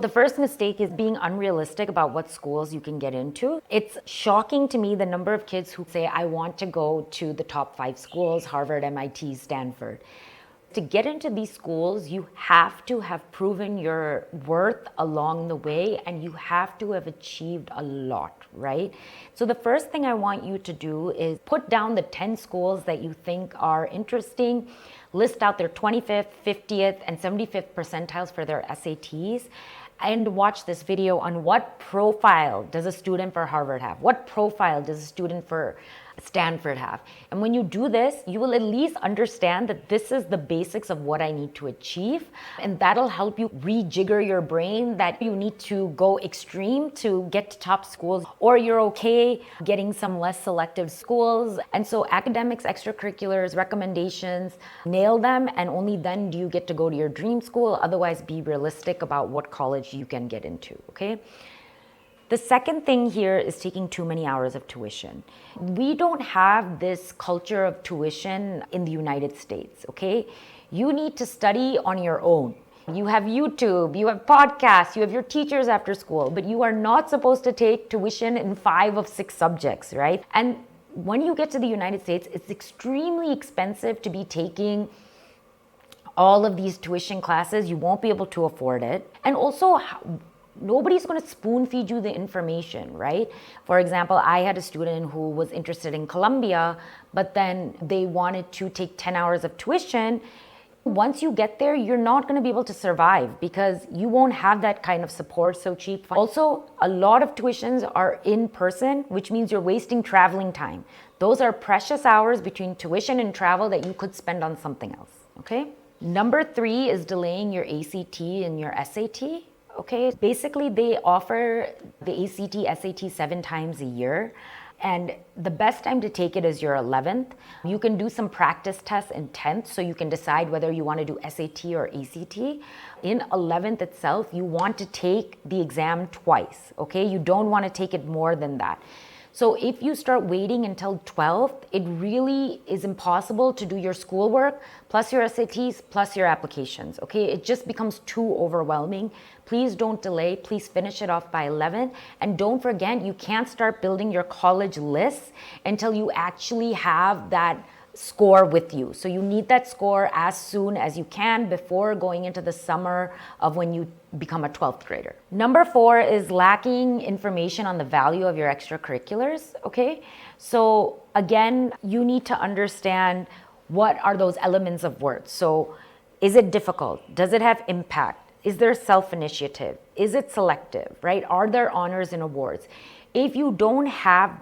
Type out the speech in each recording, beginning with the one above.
The first mistake is being unrealistic about what schools you can get into. It's shocking to me the number of kids who say, I want to go to the top 5 schools, Harvard, MIT, Stanford. To get into these schools, you have to have proven your worth along the way, and you have to have achieved a lot, right? So the first thing I want you to do is put down the 10 schools that you think are interesting, list out their 25th, 50th, and 75th percentiles for their SATs, and watch this video on what profile does a student for Harvard have? What profile does a student for Stanford have? And when you do this, you will at least understand that this is the basics of what I need to achieve. And that'll help you rejigger your brain that you need to go extreme to get to top schools, or you're okay getting some less selective schools. And so academics, extracurriculars, recommendations, nail them, and only then do you get to go to your dream school. Otherwise, be realistic about what college you can get into, okay? The second thing here is taking too many hours of tuition. We don't have this culture of tuition in the United States, okay? You need to study on your own. You have YouTube, you have podcasts, you have your teachers after school, but you are not supposed to take tuition in 5 of 6 subjects, right? And when you get to the United States, it's extremely expensive to be taking all of these tuition classes. You won't be able to afford it. And also, nobody's going to spoon feed you the information, right? For example, I had a student who was interested in Columbia, but then they wanted to take 10 hours of tuition. Once you get there, you're not going to be able to survive because you won't have that kind of support so cheap. Also, a lot of tuitions are in person, which means you're wasting traveling time. Those are precious hours between tuition and travel that you could spend on something else, okay? Number 3 is delaying your ACT and your SAT. Okay, basically they offer the ACT, SAT 7 times a year, and the best time to take it is your 11th. You can do some practice tests in 10th, so you can decide whether you want to do SAT or ACT. In 11th itself, you want to take the exam twice, okay? You don't want to take it more than that. So if you start waiting until 12th, it really is impossible to do your schoolwork, plus your SATs, plus your applications, okay? It just becomes too overwhelming. Please don't delay. Please finish it off by 11. And don't forget, you can't start building your college lists until you actually have that score with you. So you need that score as soon as you can before going into the summer of when you become a 12th grader. Number 4 is lacking information on the value of your extracurriculars, okay? So again, you need to understand what are those elements of worth. So is it difficult? Does it have impact? Is there self-initiative? Is it selective, right? Are there honors and awards? If you don't have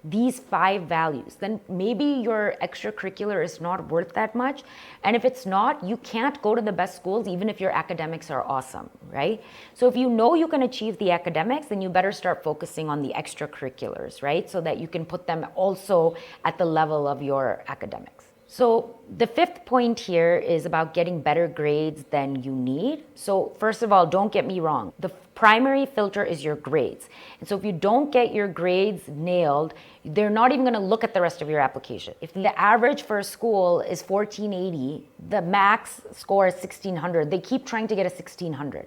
these 5 values, then maybe your extracurricular is not worth that much. And if it's not, you can't go to the best schools even if your academics are awesome, right? So if you know you can achieve the academics, then you better start focusing on the extracurriculars, right? So that you can put them also at the level of your academics. So the 5th point here is about getting better grades than you need. So first of all, don't get me wrong. The primary filter is your grades. And so if you don't get your grades nailed, they're not even going to look at the rest of your application. If the average for a school is 1480, the max score is 1600. They keep trying to get a 1600.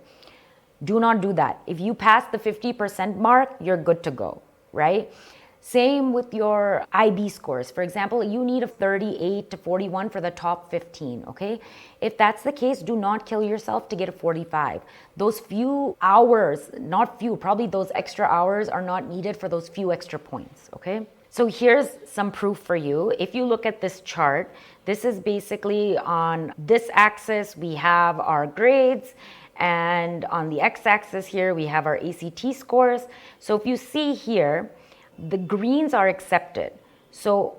Do not do that. If you pass the 50% mark, you're good to go, right? Same with your IB scores. For example, you need a 38 to 41 for the top 15, okay? If that's the case, do not kill yourself to get a 45. Those few hours, not few, probably those extra hours are not needed for those few extra points, okay? So here's some proof for you. If you look at this chart, this is basically on this axis, we have our grades, and on the x-axis here, we have our ACT scores. So if you see here, the greens are accepted. So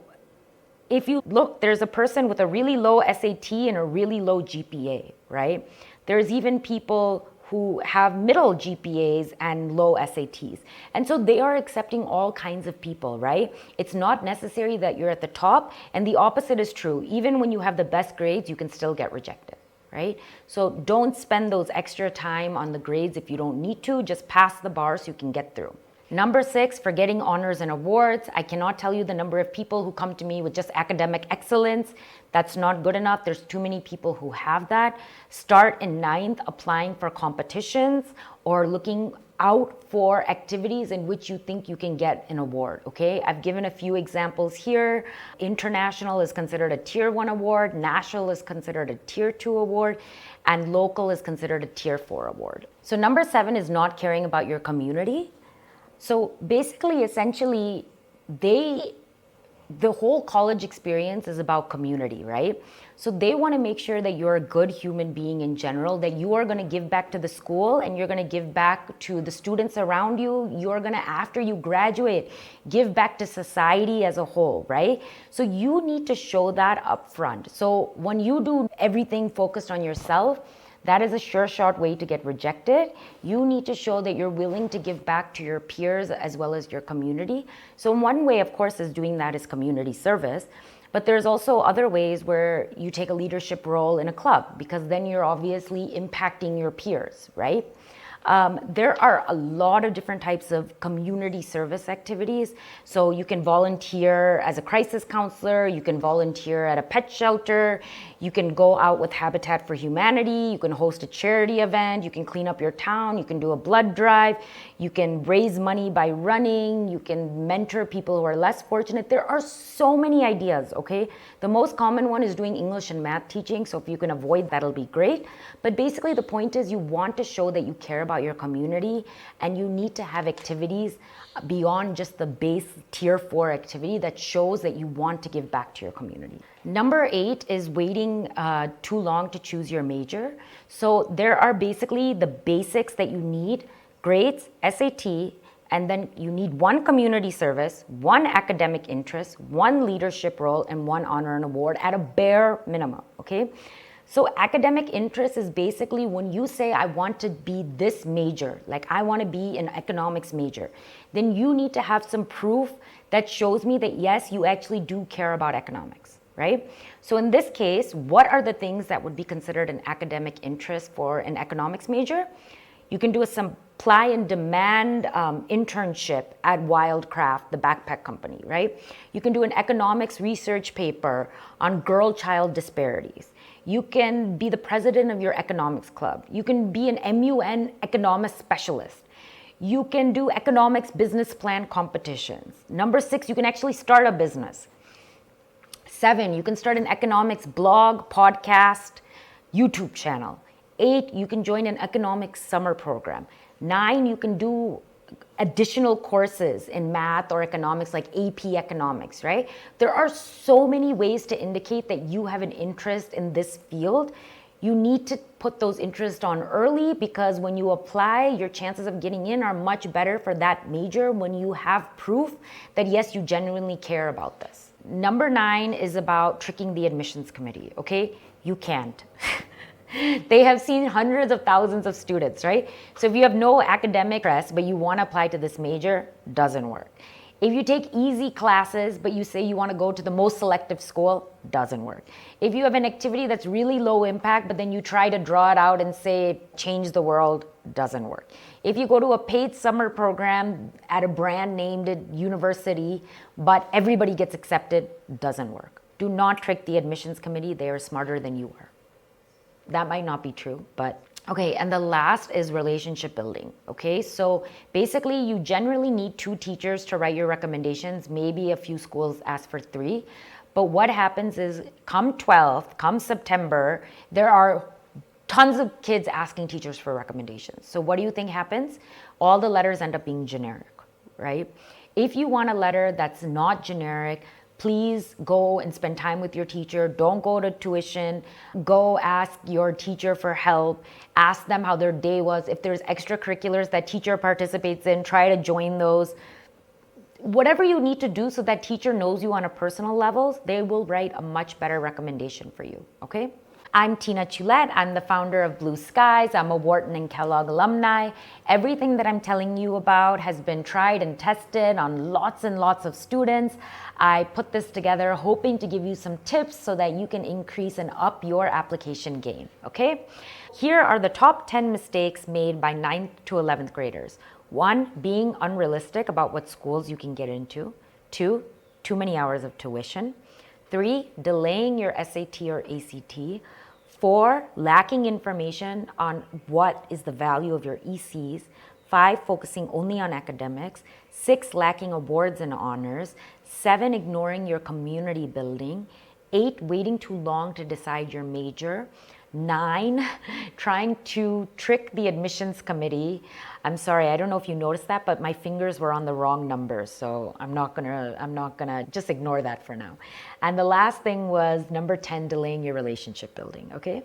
if you look, there's a person with a really low SAT and a really low GPA, right? There's even people who have middle GPAs and low SATs. And so they are accepting all kinds of people, right? It's not necessary that you're at the top, and the opposite is true. Even when you have the best grades, you can still get rejected, right? So don't spend those extra time on the grades if you don't need to. Just pass the bar so you can get through. Number 6, for getting honors and awards. I cannot tell you the number of people who come to me with just academic excellence. That's not good enough. There's too many people who have that. Start in 9th applying for competitions, or looking out for activities in which you think you can get an award, okay? I've given a few examples here. International is considered a tier 1 award, national is considered a tier 2 award, and local is considered a tier 4 award. So number 7 is not caring about your community. So basically, essentially, the whole college experience is about community, right? So they want to make sure that you're a good human being in general, that you are going to give back to the school and you're going to give back to the students around you. You're going to, after you graduate, give back to society as a whole, right? So you need to show that up front. So when you do everything focused on yourself, that is a sure shot way to get rejected. You need to show that you're willing to give back to your peers as well as your community. So one way, of course, is doing that is community service. But there's also other ways where you take a leadership role in a club, because then you're obviously impacting your peers, right? There are a lot of different types of community service activities. So you can volunteer as a crisis counselor, you can volunteer at a pet shelter, you can go out with Habitat for Humanity, you can host a charity event, you can clean up your town, you can do a blood drive, you can raise money by running, you can mentor people who are less fortunate. There are so many ideas, okay? The most common one is doing English and math teaching, so if you can avoid that'll be great. But basically the point is you want to show that you care about your community, and you need to have activities beyond just the base tier 4 activity that shows that you want to give back to your community. Number 8 is waiting too long to choose your major. So there are basically the basics that you need: grades, SAT, and then you need 1 community service, 1 academic interest, 1 leadership role, and 1 honor and award at a bare minimum, okay? So academic interest is basically when you say, I want to be this major, like I want to be an economics major, then you need to have some proof that shows me that yes, you actually do care about economics, right? So in this case, what are the things that would be considered an academic interest for an economics major? You can do a supply and demand internship at Wildcraft, the backpack company, right? You can do an economics research paper on girl-child disparities. You can be the president of your economics club. You can be an MUN economics specialist. You can do economics business plan competitions. Number 6, you can actually start a business. 7, you can start an economics blog, podcast, YouTube channel. 8, you can join an economics summer program. 9, you can do additional courses in math or economics, like AP economics, right? There are so many ways to indicate that you have an interest in this field. You need to put those interests on early, because when you apply, your chances of getting in are much better for that major when you have proof that yes, you genuinely care about this. Number 9 is about tricking the admissions committee, okay? You can't. They have seen hundreds of thousands of students, right? So if you have no academic interest, but you want to apply to this major, doesn't work. If you take easy classes, but you say you want to go to the most selective school, doesn't work. If you have an activity that's really low impact, but then you try to draw it out and say, change the world, doesn't work. If you go to a paid summer program at a brand named university, but everybody gets accepted, doesn't work. Do not trick the admissions committee. They are smarter than you are. That might not be true, but okay. And the last is relationship building. Okay, so basically you generally need 2 teachers to write your recommendations. Maybe a few schools ask for 3. But what happens is come 12th, come September, there are tons of kids asking teachers for recommendations. So what do you think happens? All the letters end up being generic, right? If you want a letter that's not generic, please go and spend time with your teacher. Don't go to tuition. Go ask your teacher for help. Ask them how their day was. If there's extracurriculars that teacher participates in, try to join those. Whatever you need to do so that teacher knows you on a personal level, they will write a much better recommendation for you, okay? I'm Tina Chulette. I'm the founder of Blue Skies. I'm a Wharton and Kellogg alumni. Everything that I'm telling you about has been tried and tested on lots and lots of students. I put this together hoping to give you some tips so that you can increase and up your application game, okay? Here are the top 10 mistakes made by 9th to 11th graders. 1, being unrealistic about what schools you can get into. 2, too many hours of tuition. 3, delaying your SAT or ACT. 4, lacking information on what is the value of your ECs. 5, focusing only on academics. 6, lacking awards and honors. 7, ignoring your community building. 8, waiting too long to decide your major. 9, trying to trick the admissions committee. I'm sorry, I don't know if you noticed that, but my fingers were on the wrong numbers, so I'm not gonna just ignore that for now. And the last thing was number 10, delaying your relationship building, okay?